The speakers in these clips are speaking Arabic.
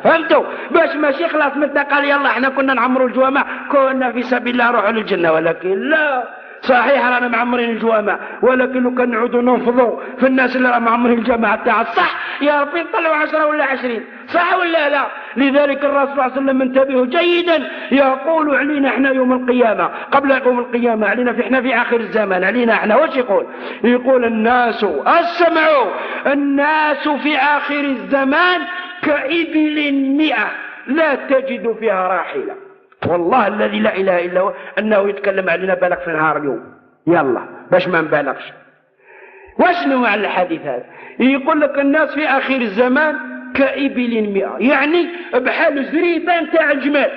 فهمتوا؟ باش ماشي خلاص مثل قال يلا احنا كنا نعمروا الجوامع كنا في سبيل الله نروحوا للجنه، ولكن لا، صحيح رانا معمرين الجوامع، ولكن لو كان نعودوا ننفضوا في الناس اللي راه معمرين الجماعه تاع الصح يا ربي نطلعوا 10 ولا 20، صح ولا لا؟ لذلك الرسول صلى الله عليه وسلم انتبهوا جيدا، يقول علينا احنا يوم القيامه، قبل يوم القيامه علينا احنا في اخر الزمان، علينا احنا واش يقول؟ يقول الناس اسمعوا، الناس في اخر الزمان كإبل 100 لا تجد فيها راحله. والله الذي لا اله الا هو انه يتكلم علينا بالغ في نهار اليوم، يلا باش ما نبالغش. واشنو معنى الحديث هذا؟ يقول لك الناس في اخر الزمان كإبل 100، يعني بحال زريبه نتاع الجمال.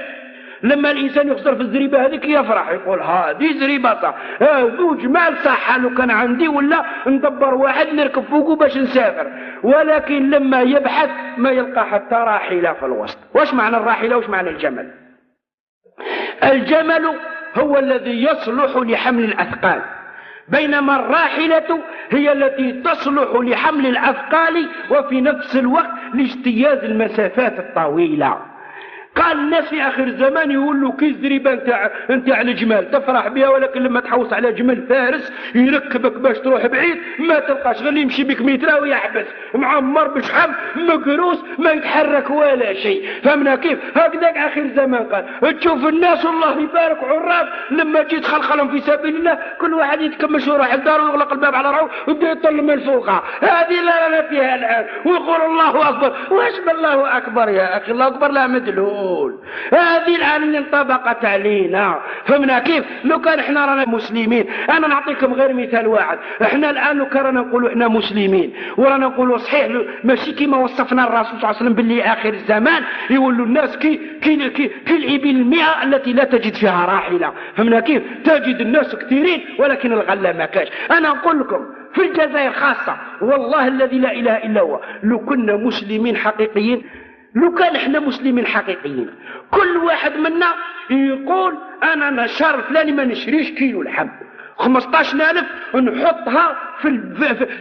لما الانسان يخسر في الزريبه هذيك يفرح، يقول هذه زريبه صح، هذو جمال صح، لو كان عندي ولا ندبر واحد نركب فوقه باش نسافر. ولكن لما يبحث ما يلقى حتى راحله في الوسط. واش معنى الراحله واش معنى الجمل؟ الجمل هو الذي يصلح لحمل الأثقال، بينما الراحلة هي التي تصلح لحمل الأثقال وفي نفس الوقت لاجتياز المسافات الطويلة. قال الناس في آخر الزمان يقول له كي الزريبة نتاع الجمال تفرح بها، ولكن لما تحوس على جمل فارس يركبك باش تروح بعيد ما تلقاش غير يمشي بك مترا ويحبس، معمر بشحم مقروس ما يتحرك ولا شيء. فهمنا كيف؟ هكذاك آخر الزمان قال تشوف الناس الله يبارك عراف لما تجي تخلخلهم في سبيل الله كل واحد يتكمش ويروح لداره ويغلق الباب على روحه ويبدا يطل من فوقها. هذه لا فيها الآن، ويقول الله أكبر. واش بالله أكبر يا أخي؟ الله أكبر لا مدلول. هذه الآن اللي انطبقت علينا. فهمنا كيف؟ لو كان احنا رانا مسلمين، انا نعطيكم غير مثال واحد. احنا الآن لو كان رانا نقولوا احنا مسلمين ورانا نقولوا صحيح ماشي كيما وصفنا الرسول صلى الله عليه وسلم باللي آخر الزمان يقولوا الناس كي الإبل 100 التي لا تجد فيها راحلة. فهمنا كيف؟ تجد الناس كثيرين ولكن الغلة ما كاش. انا نقول لكم في الجزائر خاصة والله الذي لا إله إلا هو، لو كنا مسلمين حقيقيين، لو كان احنا مسلمين حقيقيين كل واحد منا يقول انا نشر فلاني ما نشريش كيلو لحم 15,000 نحطها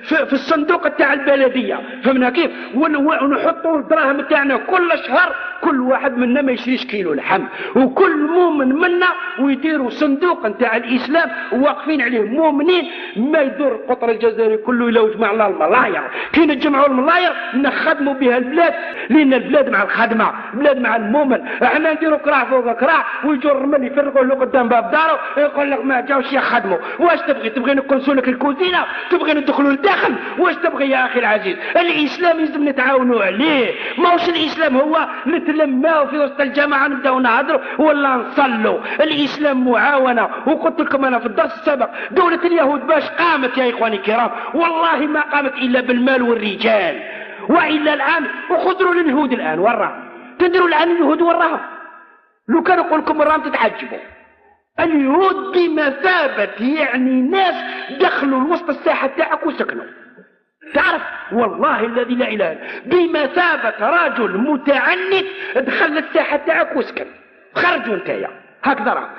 في الصندوق تاع البلديه. فهمنا كيف؟ ونحطوا الدراهم تاعنا كل شهر كل واحد منا ما يشريش كيلو لحم، وكل مؤمن منا ويديروا صندوق تاع الاسلام واقفين عليه مؤمنين. ما يدور القطر الجزائري كله الا وجمع لنا الملاير، كي نجمعوا الملاير نخدموا بها البلاد، لان البلاد مع الخدمه، البلاد مع المؤمن. احنا نديروا كراع فوق كراع ويجوا الرمل يفرقوا له قدام باب داره يقول لك ما جاوش يخدموا. واش تبغي نكنسوا لك الكوزينه؟ تبغي ندخلوا للداخل؟ واش تبغي يا اخي العزيز؟ الاسلام لازم نتعاونوا عليه، ماهوش الاسلام هو نتلماو في وسط الجماعه نبداو نهضروا ولا نصلوا. الاسلام معاونه. وقلت لكم انا في الدرس السابق دوله اليهود باش قامت يا اخواني الكرام؟ والله ما قامت الا بالمال والرجال. والا الان وخذوا لليهود الان وراهم، تدروا الان اليهود وراهم. لو كان نقول لكم وراهم تتعجبوا. اليهود بمثابة يعني ناس دخلوا لوسط الساحة تاعك وسكنوا. تعرف والله الذي لا اله الا بمثابة رجل متعنت دخل الساحة تاعك وسكن. خرجوا انتيا هكذا راه.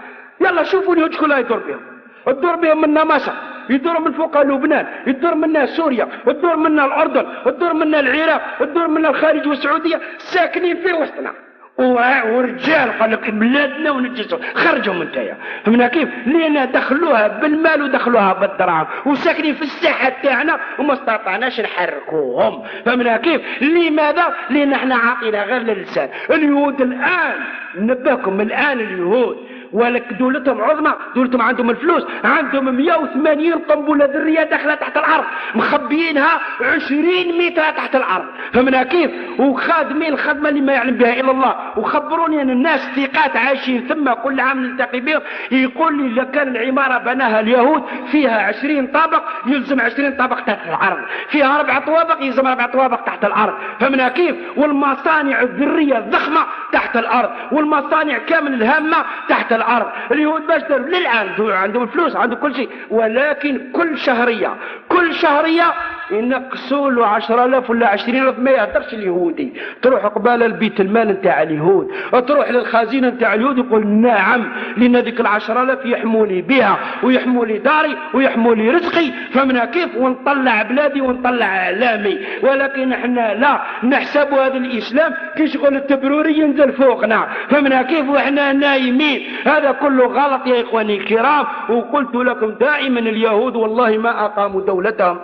يلا شوفوا اليهود شكون يدور بهم. الدور بهم منا مصر، يدور من فوق لبنان، يدور منا سوريا، يدور منا الأردن، يدور منا العراق، يدور منا الخارج والسعودية، ساكنين في وسطنا. ورجال قال لك بلادنا ونجسوا. خرجوا من تايا. فهمنا كيف؟ لان دخلوها بالمال ودخلوها بالدراهم وساكنين في الساحه تاعنا وما استطعناش نحركوهم. فهمنا كيف؟ لماذا؟ لان احنا عاطينا غير للسان. اليهود الان نبهكم الان اليهود ولك دولتهم عظمى، دولتهم عندهم الفلوس، عندهم 180 قنبله ذريه داخله تحت الارض مخبيينها 20 متر تحت الارض. فهمنا كيف؟ وخادمين الخدمه اللي ما يعلم بها الا الله. وخبروني ان الناس ثقات عايشين ثم كل عام نلتقي بهم يقول لي اذا كان العماره بناها اليهود فيها 20 طابق يلزم 20 طابق تحت الارض، فيها 4 طوابق يلزم 4 طوابق تحت الارض. فهمنا كيف؟ والمصانع الذريه الضخمه تحت الارض، والمصانع كامل الهامه تحت الارض. اليهود باش داروا للان عندهم الفلوس عندهم كل شيء، ولكن كل شهريه ينقصوا له 10,000 ولا 20,000. ما يهدرش اليهودي. تروح قبال البيت المال نتاع اليهود، تروح للخزينه نتاع اليهود يقول نعم، لان ذيك 10,000 يحموا لي بها ويحموا لي داري ويحموا لي رزقي، فمنها كيف ونطلع بلادي ونطلع اعلامي. ولكن احنا لا نحسب هذا الاسلام كي شغل التبروري ينزل فوقنا، فمنها كيف واحنا نايمين. هذا كله غلط يا اخواني الكرام. وقلت لكم دائما اليهود والله ما اقاموا دولتهم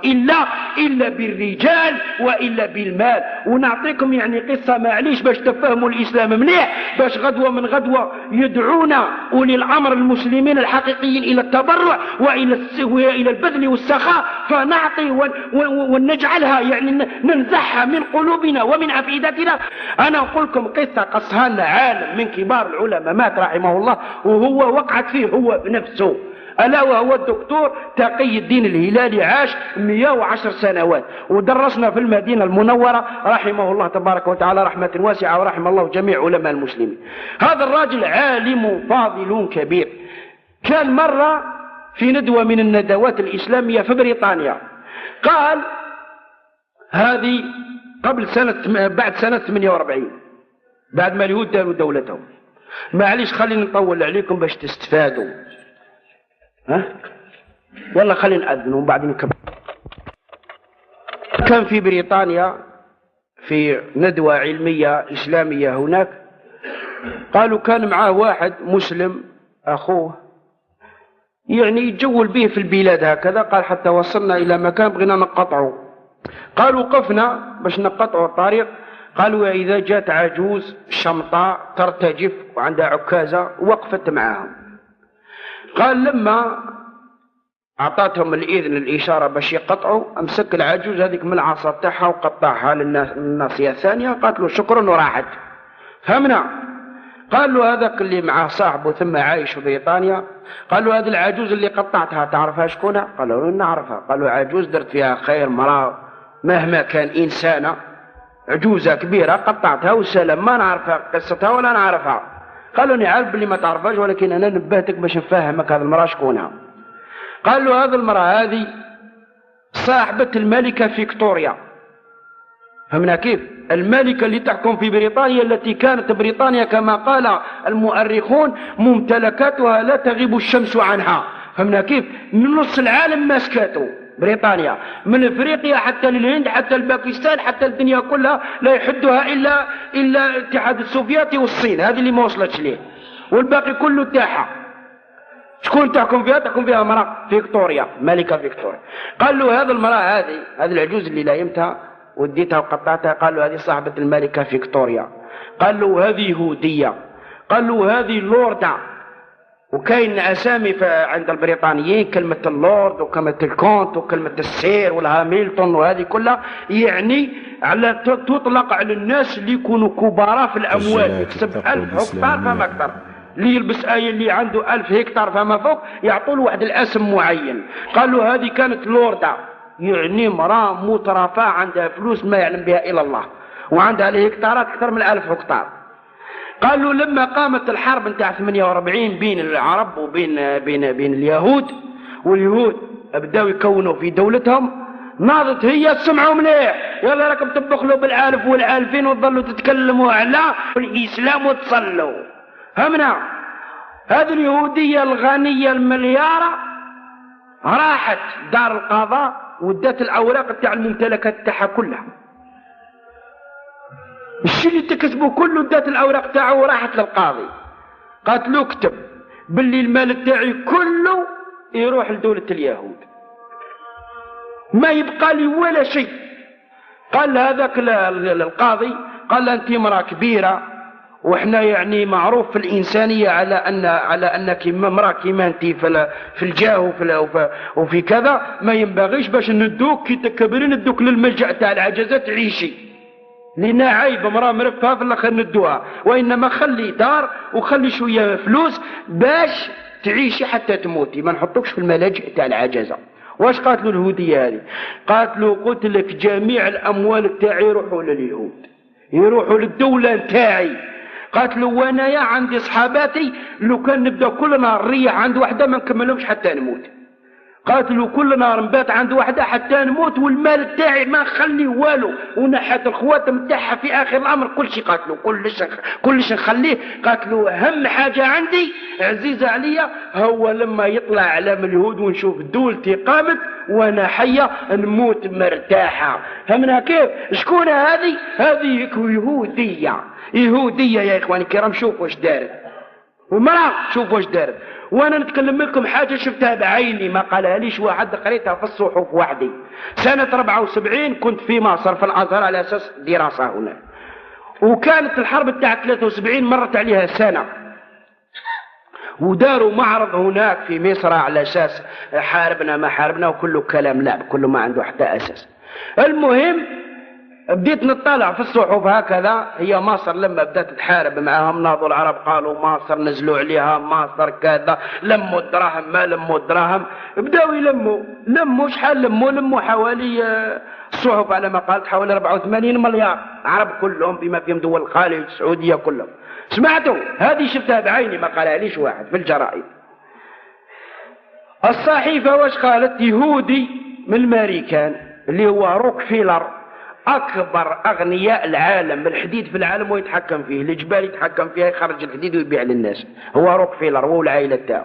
الا بالرجال والا بالمال. ونعطيكم يعني قصه معليش باش تفهموا الاسلام مليح، باش غدوه من غدوه يدعونا اولي الامر المسلمين الحقيقيين الى التبرع والى البذل والسخاء، فنعطي ونجعلها يعني ننزعها من قلوبنا ومن افئدتنا. انا اقول لكم قصه قصها لنا عالم من كبار العلماء مات رحمه الله، وهو وقعت فيه هو بنفسه، ألا وهو الدكتور تقي الدين الهلالي. عاش 110 سنوات ودرسنا في المدينة المنورة رحمه الله تبارك وتعالى رحمة واسعة، ورحم الله جميع علماء المسلمين. هذا الراجل عالم فاضل كبير. كان مرة في ندوة من الندوات الإسلامية في بريطانيا، قال هذه قبل بعد سنة 48 بعد ما اليهود داروا دولتهم. معليش خليني نطول عليكم باش تستفادوا، والله خلينا نأذن وبعدين نكمل. كان في بريطانيا في ندوة علمية إسلامية هناك، قالوا كان معاه واحد مسلم أخوه يعني يتجول به في البلاد هكذا. قال حتى وصلنا إلى مكان بغينا نقطعه، قالوا وقفنا باش نقطعوا الطريق. قالوا إذا جات عجوز شمطاء ترتجف وعندها عكازة وقفت معاهم. قال لما أعطتهم الإذن الإشارة باش يقطعوا، أمسك العجوز هذيك من العصا تاعها وقطعها للناصية الثانية. قالت له شكرا وراحت. فهمنا؟ قال له هذاك اللي معاه صاحبه ثم عايش في بريطانيا، قال له هذه العجوز اللي قطعتها تعرفها شكونها؟ قال له نعرفها. قال له عجوز درت فيها خير، مرأة مهما كان إنسانة، عجوزة كبيرة قطعتها وسلام، ما نعرفها قصتها ولا نعرفها. قالوا نعرف باللي ما تعرفهاش، ولكن أنا نبهتك باش نفهمك هذه المرأة شكونها. قال له هذه المرأة هذه صاحبة الملكة فيكتوريا. فهمنا كيف؟ الملكة اللي تحكم في بريطانيا، التي كانت بريطانيا كما قال المؤرخون ممتلكاتها لا تغيب الشمس عنها. فهمنا كيف؟ من نص العالم ماسكاته بريطانيا، من افريقيا حتى للهند حتى الباكستان حتى الدنيا كلها لا يحدها الا الاتحاد السوفيتي والصين، هذه اللي ما وصلتش ليه، والباقي كله تاعها. شكون تحكم فيها؟ تحكم فيها مرأة فيكتوريا، ملكة فيكتوريا. قال له هذه المرأة هذه العجوز اللي لايمتها وديتها وقطعتها، قال له هذه صاحبة الملكة فيكتوريا. قال له هذه يهودية. قال له هذه لوردة. وكاين اسامي عند البريطانيين كلمة اللورد وكلمة الكونت وكلمة السير والهاميلتون، وهذه كلها يعني على تطلق على الناس اللي يكونوا كبراء في الاموال، يكسب 1000 هكتار فما اكثر، اللي يلبس اللي عنده 1000 هكتار فما فوق يعطوا له واحد الاسم معين. قال له هذه كانت لوردة، يعني مرأة مترفة عندها فلوس ما يعلم بها الا الله، وعندها الهكتارات اكثر من 1000 هكتار. قال له لما قامت الحرب نتاع 48 بين العرب وبين بين اليهود، واليهود بداوا يكونوا في دولتهم، ناضت هي سمعوا مليح، يلا راكم تبخلوا بالالف والالفين وتظلوا تتكلموا على الاسلام وتصلوا. فهمنا؟ هذه اليهوديه الغنيه الملياره راحت دار القضاء ودات الاوراق تاع الممتلكات تاعها كلها، الشيء اللي تكسبه كله دات الاوراق تاعه وراحت للقاضي. قالت له اكتب باللي المال تاعي كله يروح لدولة اليهود، ما يبقى لي ولا شيء. قال هذاك القاضي قال انت امرأة كبيرة، واحنا يعني معروف في الانسانية على انك امرأة كيما انت في الجاه وفي كذا، ما ينبغيش باش ندوك كي تكبرين ندوك للملجأ تاع العجزات تعيشي، لأنها عيب امرأة مرفهة في الاخر ندوها، وانما خلي دار وخلي شوية فلوس باش تعيشي حتى تموتي، ما نحطوكش في الملاجئ تاع العجزة. واش قالت له اليهودية هذه؟ قالت له قلت لك جميع الاموال تاعي يروحوا لليهود، يروحوا للدولة تاعي. قالت له وانا يا عندي صحاباتي لو كان نبدا كل نهار نريح عند وحده ما نكملهمش حتى نموت. قاتلوا كل نهار نبات عند وحده حتى نموت والمال تاعي ما نخليه والو، ونحت الخواتم تاعها في اخر الامر كل شيء قاتلوا، كلش نخليه. قاتلوا اهم حاجه عندي عزيزه عليا هو لما يطلع علم اليهود ونشوف دولتي قامت وانا حيه نموت مرتاحه. فهمنا كيف؟ شكون هذه؟ هذه يهوديه يا اخواني الكرام. شوفوا واش دارت ومرأة، شوفوا واش دارت. وانا نتكلم لكم حاجه شفتها بعيني ما قالها ليش واحد، قريتها في الصحف وحدي. سنه 74 كنت في مصر في الازهر على اساس دراسه هنا، وكانت الحرب تاع 73 مرت عليها سنه، وداروا معرض هناك في مصر على اساس حاربنا ما حاربنا وكله كلام لا، كله ما عنده حتى اساس. المهم بديت نطلع في الصحف هكذا، هي مصر لما بدأت تحارب معاهم ناضوا العرب قالوا مصر نزلوا عليها مصر كذا، لموا الدراهم ما لموا الدراهم، بداوا لموا شحال لموا حوالي الصحف على ما قالت حوالي 84 مليار عرب كلهم بما فيهم دول الخليج السعودية كلهم. سمعتوا؟ هذه شفتها بعيني ما قالها ليش واحد في الجرائد. الصحيفة واش قالت؟ يهودي من الامريكان اللي هو روكفيلر اكبر اغنياء العالم، الحديد في العالم ويتحكم فيه، الجبال يتحكم فيها، يخرج الحديد ويبيع للناس، هو روكفيلر هو والعائله تاعو.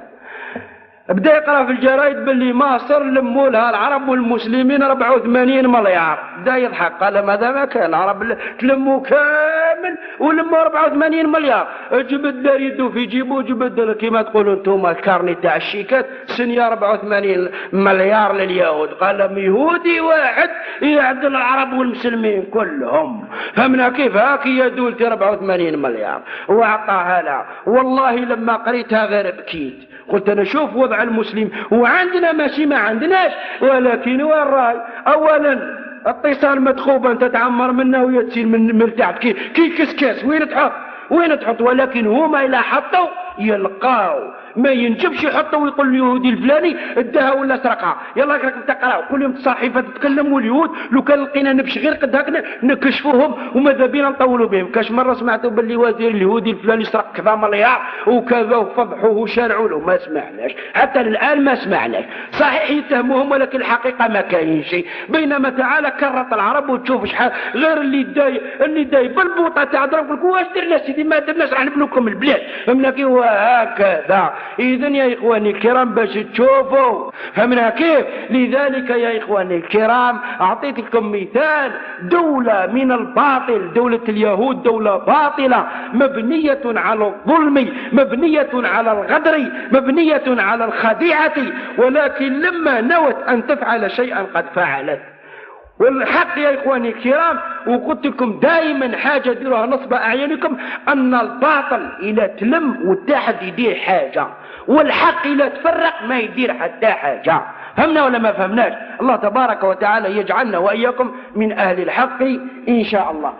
بدا يقرا في الجرايد باللي مصر لموا لها العرب والمسلمين 84 مليار، بدا يضحك قال ماذا ما كان العرب تلموا كامل ولموا 84 مليار، جبد دار يدو في جيبو، جبد كيما تقولوا انتم الكارني تاع الشيكات سنيا 84 مليار لليهود، قال يهودي واحد يعدل العرب والمسلمين كلهم. فهمنا كيف؟ هاك هي دولتي 84 مليار واعطاها لها. والله لما قريتها غير بكيت، قلت انا شوف وضع المسلم وعندنا ماشي ما عندناش، ولكن وين راي؟ اولا اتصال مدخوبه انت تعمر منه ويتسيل من مرتاح كي كسكاس وين تحط، ولكن هما الى حطوا يلقاو ما ينجبش يحطوا ويقول اليهودي الفلاني اداها ولا سرقها. يلا راك تقراو كل يوم الصحيفه تتكلم، واليهود لو كان لقينا نمشي غير قد هكذا نكشفوهم وماذا بينا نطولوا بهم. كاش مره سمعتوا باللي وزير اليهودي الفلاني سرق كذا مليار وكذا وفضحوه وشارعوا له، ما سمعناش حتى الان ما سمعناش. صحيح يتهموهم ولكن الحقيقه ما كاين شيء. بينما تعالى كرت العرب وتشوف شحال غير اللي داي بالبوطه تاع ضرب واش درنا سيدي؟ ما درناش راح نبنوا لكم البلاد. فهمنا كيف؟ هكذا. إذا يا إخواني الكرام باش تشوفوا فهمنا كيف. لذلك يا إخواني الكرام أعطيت لكم مثال دولة من الباطل، دولة اليهود دولة باطلة مبنية على الظلم، مبنية على الغدر، مبنية على الخديعة، ولكن لما نوت أن تفعل شيئا قد فعلت. والحق يا إخواني الكرام، وقلت لكم دائما حاجة ديروها نصب أعينكم، أن الباطل إلى تلم واتحد يدير حاجة، والحق إلى تفرق ما يدير حتى حاجة. فهمنا ولا ما فهمناش؟ الله تبارك وتعالى يجعلنا وإياكم من أهل الحق إن شاء الله.